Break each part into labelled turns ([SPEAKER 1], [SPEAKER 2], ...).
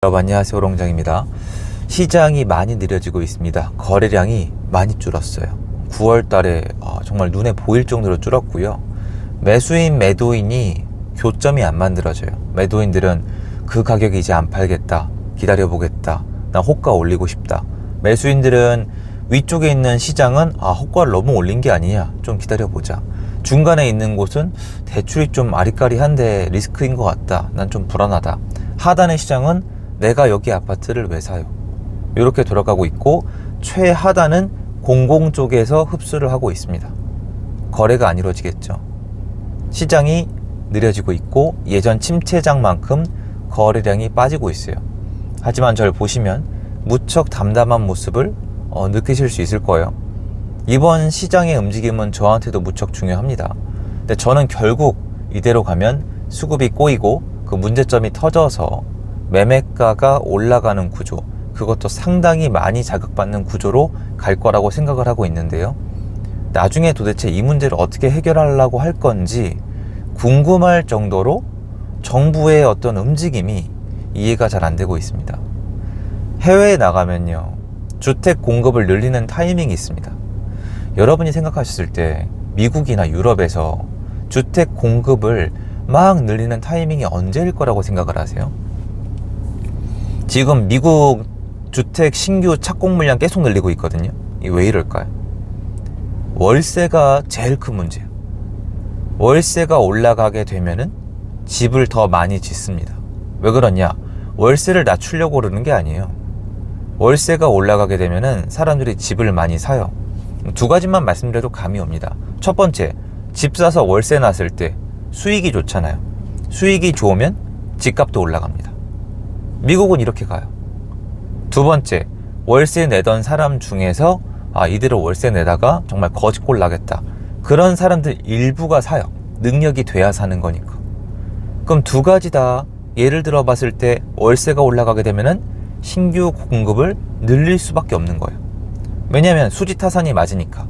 [SPEAKER 1] 여러분 안녕하세요, 오롱장입니다. 시장이 많이 느려지고 있습니다. 거래량이 많이 줄었어요. 9월 달에 정말 눈에 보일 정도로 줄었고요. 매수인 매도인이 교점이 안 만들어져요. 매도인들은 그 가격이 이제 안 팔겠다, 기다려보겠다, 나 호가 올리고 싶다. 매수인들은 위쪽에 있는 시장은 호가를 너무 올린 게 아니냐, 좀 기다려보자. 중간에 있는 곳은 대출이 좀 아리까리한데 리스크인 것 같다, 난 좀 불안하다. 하단의 시장은 내가 여기 아파트를 왜 사요? 이렇게 돌아가고 있고, 최하단은 공공 쪽에서 흡수를 하고 있습니다. 거래가 안 이루어지겠죠. 시장이 느려지고 있고 예전 침체장만큼 거래량이 빠지고 있어요. 하지만 저를 보시면 무척 담담한 모습을 느끼실 수 있을 거예요. 이번 시장의 움직임은 저한테도 무척 중요합니다. 근데 저는 결국 이대로 가면 수급이 꼬이고 그 문제점이 터져서 매매가가 올라가는 구조, 그것도 상당히 많이 자극받는 구조로 갈 거라고 생각을 하고 있는데요. 나중에 도대체 이 문제를 어떻게 해결하려고 할 건지 궁금할 정도로 정부의 어떤 움직임이 이해가 잘 안 되고 있습니다. 해외에 나가면요, 주택 공급을 늘리는 타이밍이 있습니다. 여러분이 생각하셨을 때 미국이나 유럽에서 주택 공급을 막 늘리는 타이밍이 언제일 거라고 생각을 하세요? 지금 미국 주택 신규 착공 물량 계속 늘리고 있거든요. 이게 왜 이럴까요? 월세가 제일 큰 문제예요. 월세가 올라가게 되면은 집을 더 많이 짓습니다. 왜 그러냐? 월세를 낮추려고 그러는 게 아니에요. 월세가 올라가게 되면은 사람들이 집을 많이 사요. 두 가지만 말씀드려도 감이 옵니다. 첫 번째, 집 사서 월세 났을 때 수익이 좋잖아요. 수익이 좋으면 집값도 올라갑니다. 미국은 이렇게 가요. 두 번째, 월세 내던 사람 중에서 이대로 월세 내다가 정말 거지꼴 나겠다, 그런 사람들 일부가 사요. 능력이 돼야 사는 거니까. 그럼 두 가지 다 예를 들어 봤을 때 월세가 올라가게 되면은 신규 공급을 늘릴 수밖에 없는 거예요. 왜냐하면 수지타산이 맞으니까.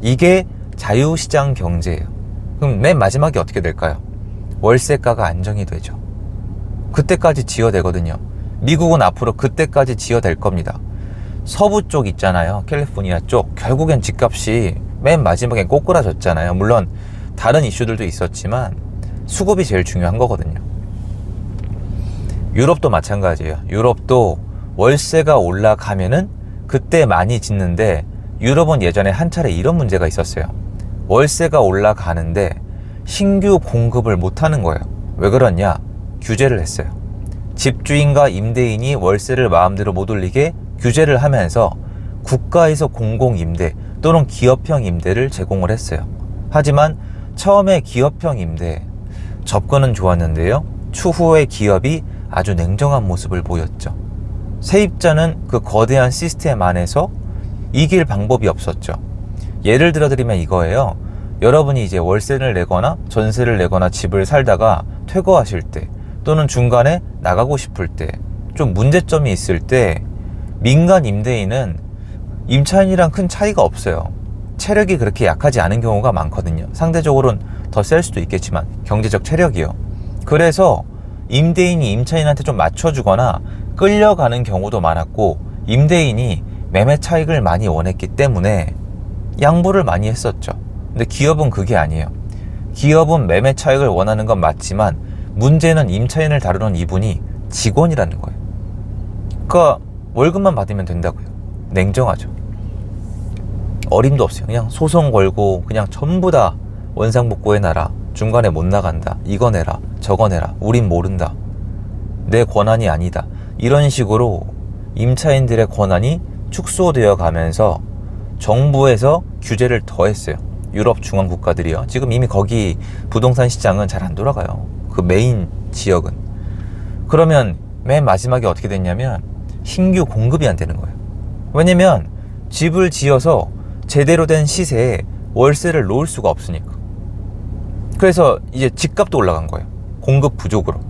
[SPEAKER 1] 이게 자유시장 경제예요. 그럼 맨 마지막에 어떻게 될까요? 월세가가 안정이 되죠. 그때까지 지어대거든요. 미국은 앞으로 그때까지 지어댈 겁니다. 서부 쪽 있잖아요, 캘리포니아 쪽. 결국엔 집값이 맨 마지막엔 꼬꾸라졌잖아요. 물론 다른 이슈들도 있었지만 수급이 제일 중요한 거거든요. 유럽도 마찬가지예요. 유럽도 월세가 올라가면은 그때 많이 짓는데, 유럽은 예전에 한 차례 이런 문제가 있었어요. 월세가 올라가는데 신규 공급을 못하는 거예요. 왜 그러냐? 규제를 했어요. 집주인과 임대인이 월세를 마음대로 못 올리게 규제를 하면서 국가에서 공공임대 또는 기업형 임대를 제공을 했어요. 하지만 처음에 기업형 임대 접근은 좋았는데요, 추후에 기업이 아주 냉정한 모습을 보였죠. 세입자는 그 거대한 시스템 안에서 이길 방법이 없었죠. 예를 들어 드리면 이거예요. 여러분이 이제 월세를 내거나 전세를 내거나 집을 살다가 퇴거하실 때 또는 중간에 나가고 싶을 때 좀 문제점이 있을 때 민간 임대인은 임차인이랑 큰 차이가 없어요. 체력이 그렇게 약하지 않은 경우가 많거든요. 상대적으로는 더 셀 수도 있겠지만 경제적 체력이요. 그래서 임대인이 임차인한테 좀 맞춰주거나 끌려가는 경우도 많았고, 임대인이 매매 차익을 많이 원했기 때문에 양보를 많이 했었죠. 근데 기업은 그게 아니에요. 기업은 매매 차익을 원하는 건 맞지만 문제는 임차인을 다루는 이분이 직원이라는 거예요. 그러니까 월급만 받으면 된다고요. 냉정하죠. 어림도 없어요. 그냥 소송 걸고 그냥 전부 다 원상복구 해놔라, 중간에 못 나간다, 이거 내라 저거 내라, 우린 모른다, 내 권한이 아니다, 이런 식으로 임차인들의 권한이 축소되어 가면서 정부에서 규제를 더했어요. 유럽 중앙 국가들이요. 지금 이미 거기 부동산 시장은 잘 안 돌아가요. 그 메인 지역은. 그러면 맨 마지막에 어떻게 됐냐면 신규 공급이 안 되는 거예요. 왜냐면 집을 지어서 제대로 된 시세에 월세를 놓을 수가 없으니까. 그래서 이제 집값도 올라간 거예요. 공급 부족으로.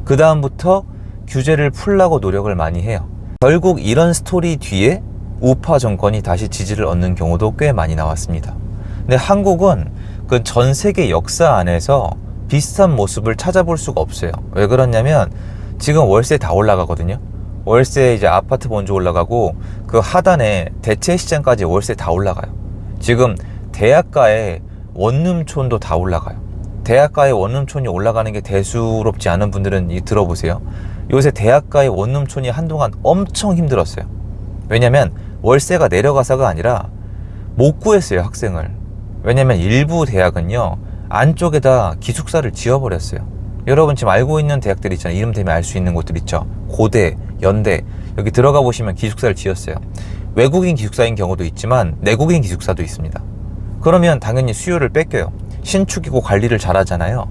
[SPEAKER 1] 그 다음부터 규제를 풀려고 노력을 많이 해요. 결국 이런 스토리 뒤에 우파 정권이 다시 지지를 얻는 경우도 꽤 많이 나왔습니다. 근데 한국은 그 전 세계 역사 안에서 비슷한 모습을 찾아볼 수가 없어요. 왜 그러냐면 지금 월세 다 올라가거든요. 월세 이제 아파트 먼저 올라가고 그 하단에 대체 시장까지 월세 다 올라가요. 지금 대학가에 원룸촌도 다 올라가요. 대학가에 원룸촌이 올라가는 게 대수롭지 않은 분들은 들어보세요. 요새 대학가의 원룸촌이 한동안 엄청 힘들었어요. 왜냐면 월세가 내려가서가 아니라 못 구했어요, 학생을. 왜냐면 일부 대학은요, 안쪽에다 기숙사를 지어버렸어요. 여러분 지금 알고 있는 대학들 있잖아요. 이름 대면 알 수 있는 곳들 있죠. 고대, 연대, 여기 들어가 보시면 기숙사를 지었어요. 외국인 기숙사인 경우도 있지만 내국인 기숙사도 있습니다. 그러면 당연히 수요를 뺏겨요. 신축이고 관리를 잘하잖아요.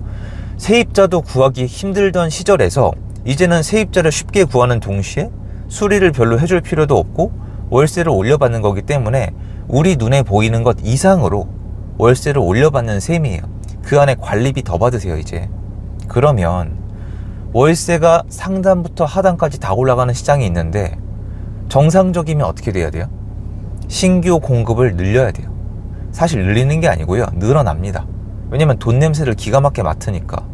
[SPEAKER 1] 세입자도 구하기 힘들던 시절에서 이제는 세입자를 쉽게 구하는 동시에 수리를 별로 해줄 필요도 없고 월세를 올려받는 거기 때문에 우리 눈에 보이는 것 이상으로 월세를 올려받는 셈이에요. 그 안에 관리비 더 받으세요, 이제. 그러면 월세가 상단부터 하단까지 다 올라가는 시장이 있는데 정상적이면 어떻게 돼야 돼요? 신규 공급을 늘려야 돼요. 사실 늘리는 게 아니고요, 늘어납니다. 왜냐면 돈 냄새를 기가 막히게 맡으니까.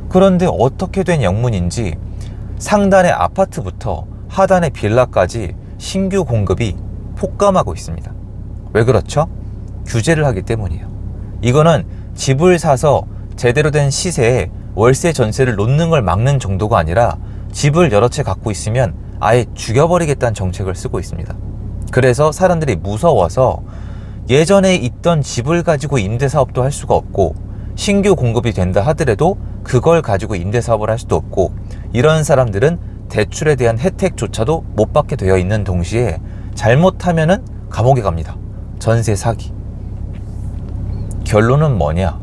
[SPEAKER 1] 그런데 어떻게 된 영문인지 상단의 아파트부터 하단의 빌라까지 신규 공급이 폭감하고 있습니다. 왜 그렇죠? 규제를 하기 때문이에요. 이거는 집을 사서 제대로 된 시세에 월세 전세를 놓는 걸 막는 정도가 아니라 집을 여러 채 갖고 있으면 아예 죽여버리겠다는 정책을 쓰고 있습니다. 그래서 사람들이 무서워서 예전에 있던 집을 가지고 임대사업도 할 수가 없고 신규 공급이 된다 하더라도 그걸 가지고 임대사업을 할 수도 없고 이런 사람들은 대출에 대한 혜택조차도 못 받게 되어 있는 동시에 잘못하면은 감옥에 갑니다. 전세 사기. 결론은 뭐냐?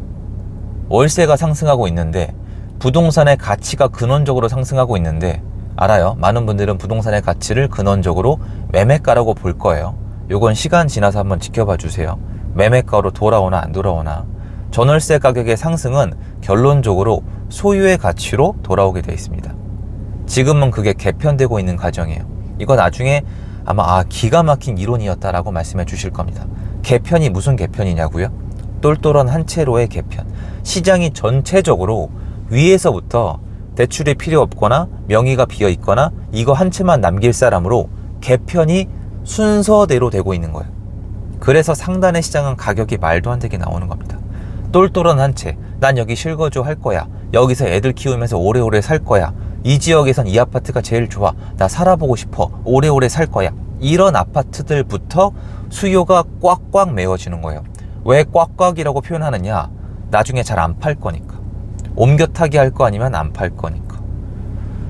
[SPEAKER 1] 월세가 상승하고 있는데 부동산의 가치가 근원적으로 상승하고 있는데 알아요. 많은 분들은 부동산의 가치를 근원적으로 매매가라고 볼 거예요. 요건 시간 지나서 한번 지켜봐 주세요. 매매가로 돌아오나 안 돌아오나. 전월세 가격의 상승은 결론적으로 소유의 가치로 돌아오게 되어 있습니다. 지금은 그게 개편되고 있는 과정이에요. 이거 나중에 아마 기가 막힌 이론이었다라고 말씀해 주실 겁니다. 개편이 무슨 개편이냐고요? 똘똘한 한 채로의 개편. 시장이 전체적으로 위에서부터 대출이 필요 없거나 명의가 비어 있거나 이거 한 채만 남길 사람으로 개편이 순서대로 되고 있는 거예요. 그래서 상단의 시장은 가격이 말도 안 되게 나오는 겁니다. 똘똘한 한 채, 난 여기 실거주 할 거야. 여기서 애들 키우면서 오래오래 살 거야. 이 지역에선 이 아파트가 제일 좋아. 나 살아보고 싶어. 오래오래 살 거야. 이런 아파트들부터 수요가 꽉꽉 메워지는 거예요. 왜 꽉꽉이라고 표현하느냐? 나중에 잘 안 팔 거니까. 옮겨 타기 할 거 아니면 안 팔 거니까.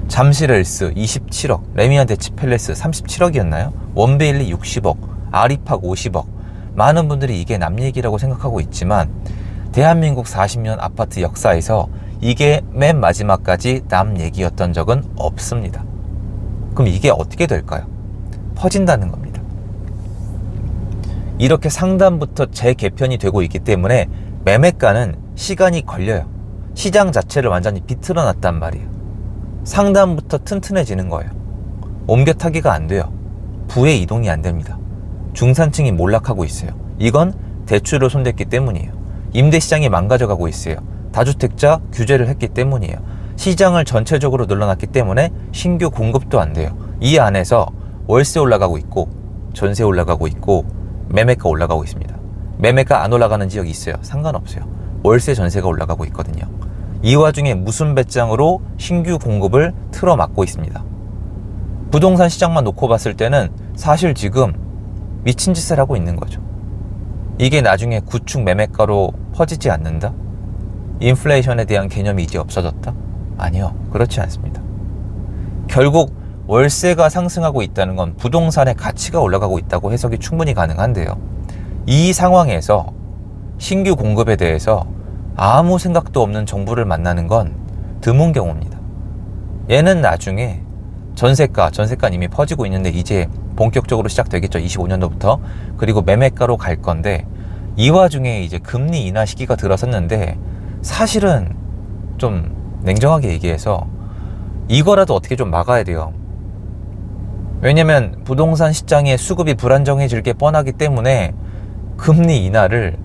[SPEAKER 1] 잠실헬스 27억, 레미안 대치팰리스 37억이었나요? 원베일리 60억, 아리팍 50억. 많은 분들이 이게 남 얘기라고 생각하고 있지만 대한민국 40년 아파트 역사에서 이게 맨 마지막까지 남 얘기였던 적은 없습니다. 그럼 이게 어떻게 될까요? 퍼진다는 겁니다. 이렇게 상단부터 재개편이 되고 있기 때문에 매매가는 시간이 걸려요. 시장 자체를 완전히 비틀어 놨단 말이에요. 상단부터 튼튼해지는 거예요. 옮겨 타기가 안 돼요. 부의 이동이 안 됩니다. 중산층이 몰락하고 있어요. 이건 대출을 손댔기 때문이에요. 임대시장이 망가져가고 있어요. 다주택자 규제를 했기 때문이에요. 시장을 전체적으로 늘어났기 때문에 신규 공급도 안 돼요. 이 안에서 월세 올라가고 있고 전세 올라가고 있고 매매가 올라가고 있습니다. 매매가 안 올라가는 지역이 있어요. 상관없어요. 월세 전세가 올라가고 있거든요. 이 와중에 무슨 배짱으로 신규 공급을 틀어막고 있습니다. 부동산 시장만 놓고 봤을 때는 사실 지금 미친 짓을 하고 있는 거죠. 이게 나중에 구축 매매가로 퍼지지 않는다? 인플레이션에 대한 개념이 이제 없어졌다? 아니요, 그렇지 않습니다. 결국 월세가 상승하고 있다는 건 부동산의 가치가 올라가고 있다고 해석이 충분히 가능한데요. 이 상황에서 신규 공급에 대해서 아무 생각도 없는 정부를 만나는 건 드문 경우입니다. 얘는 나중에 전세가 이미 퍼지고 있는데 이제 본격적으로 시작되겠죠. 25년도부터. 그리고 매매가로 갈 건데 이 와중에 이제 금리 인하 시기가 들어섰는데 사실은 좀 냉정하게 얘기해서 이거라도 어떻게 좀 막아야 돼요. 왜냐면 부동산 시장의 수급이 불안정해질 게 뻔하기 때문에 금리 인하를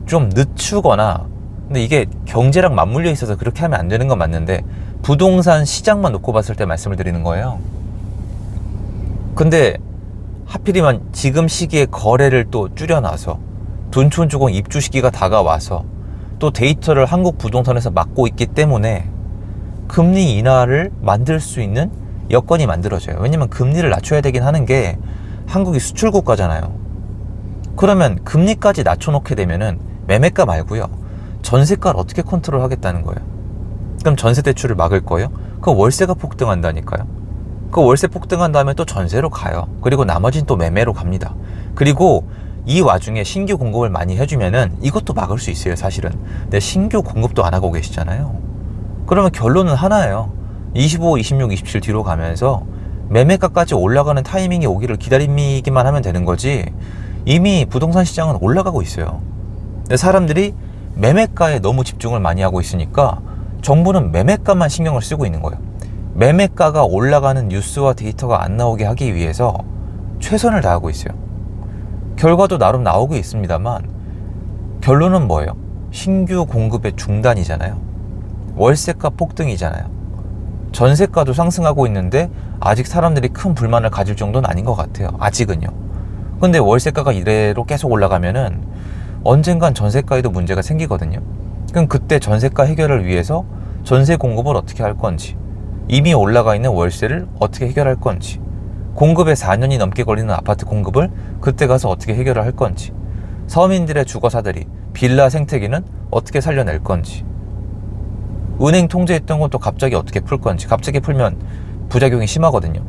[SPEAKER 1] 좀 늦추거나, 근데 이게 경제랑 맞물려 있어서 그렇게 하면 안 되는 건 맞는데 부동산 시장만 놓고 봤을 때 말씀을 드리는 거예요. 근데 하필이면 지금 시기에 거래를 또 줄여놔서 둔촌주공 입주 시기가 다가와서 또 데이터를 한국 부동산에서 막고 있기 때문에 금리 인하를 만들 수 있는 여건이 만들어져요. 왜냐면 금리를 낮춰야 되긴 하는 게 한국이 수출 국가잖아요. 그러면 금리까지 낮춰놓게 되면은 매매가 말고요, 전세가를 어떻게 컨트롤 하겠다는 거예요. 그럼 전세 대출을 막을 거예요? 그럼 월세가 폭등한다니까요. 그 월세 폭등한 다음에 또 전세로 가요. 그리고 나머지는 또 매매로 갑니다. 그리고 이 와중에 신규 공급을 많이 해주면은 이것도 막을 수 있어요, 사실은. 근데 신규 공급도 안 하고 계시잖아요. 그러면 결론은 하나예요. 25, 26, 27 뒤로 가면서 매매가까지 올라가는 타이밍이 오기를 기다리기만 하면 되는 거지, 이미 부동산 시장은 올라가고 있어요. 근데 사람들이 매매가에 너무 집중을 많이 하고 있으니까 정부는 매매가만 신경을 쓰고 있는 거예요. 매매가가 올라가는 뉴스와 데이터가 안 나오게 하기 위해서 최선을 다하고 있어요. 결과도 나름 나오고 있습니다만 결론은 뭐예요? 신규 공급의 중단이잖아요. 월세가 폭등이잖아요. 전세가도 상승하고 있는데 아직 사람들이 큰 불만을 가질 정도는 아닌 것 같아요. 아직은요. 근데 월세가가 이대로 계속 올라가면은 언젠간 전세가에도 문제가 생기거든요. 그럼 그때 전세가 해결을 위해서 전세 공급을 어떻게 할 건지, 이미 올라가 있는 월세를 어떻게 해결할 건지, 공급에 4년이 넘게 걸리는 아파트 공급을 그때 가서 어떻게 해결을 할 건지, 서민들의 주거사들이 빌라 생태계는 어떻게 살려낼 건지, 은행 통제했던 것도 갑자기 어떻게 풀 건지. 갑자기 풀면 부작용이 심하거든요.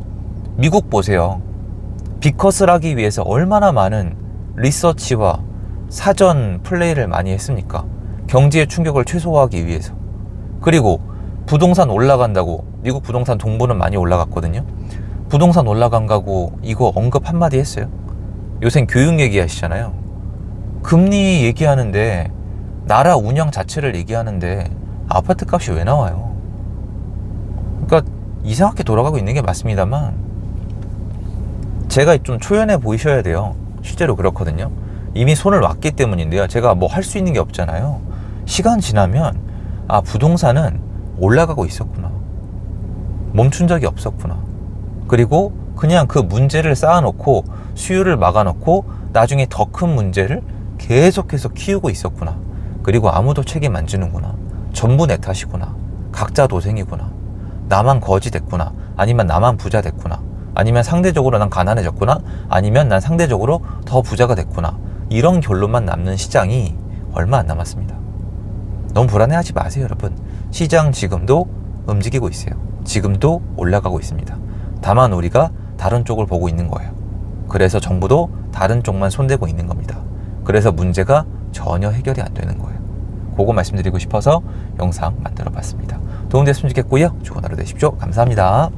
[SPEAKER 1] 미국 보세요. 빅컷을 하기 위해서 얼마나 많은 리서치와 사전 플레이를 많이 했습니까? 경제의 충격을 최소화하기 위해서. 그리고 부동산 올라간다고, 미국 부동산 동부는 많이 올라갔거든요. 부동산 올라간다고 이거 언급 한마디 했어요? 요새 교육 얘기하시잖아요. 금리 얘기하는데, 나라 운영 자체를 얘기하는데 아파트 값이 왜 나와요? 그러니까 이상하게 돌아가고 있는 게 맞습니다만 제가 좀 초연해 보이셔야 돼요. 실제로 그렇거든요. 이미 손을 놨기 때문인데요. 제가 뭐 할 수 있는 게 없잖아요. 시간 지나면 아, 부동산은 올라가고 있었구나, 멈춘 적이 없었구나, 그리고 그냥 그 문제를 쌓아놓고 수요를 막아놓고 나중에 더 큰 문제를 계속해서 키우고 있었구나, 그리고 아무도 책임 안 지는구나, 전부 내 탓이구나, 각자 도생이구나, 나만 거지 됐구나, 아니면 나만 부자 됐구나, 아니면 상대적으로 난 가난해졌구나, 아니면 난 상대적으로 더 부자가 됐구나, 이런 결론만 남는 시장이 얼마 안 남았습니다. 너무 불안해하지 마세요, 여러분. 시장 지금도 움직이고 있어요. 지금도 올라가고 있습니다. 다만 우리가 다른 쪽을 보고 있는 거예요. 그래서 정부도 다른 쪽만 손대고 있는 겁니다. 그래서 문제가 전혀 해결이 안 되는 거예요. 그거 말씀드리고 싶어서 영상 만들어 봤습니다. 도움됐으면 좋겠고요. 좋은 하루 되십시오. 감사합니다.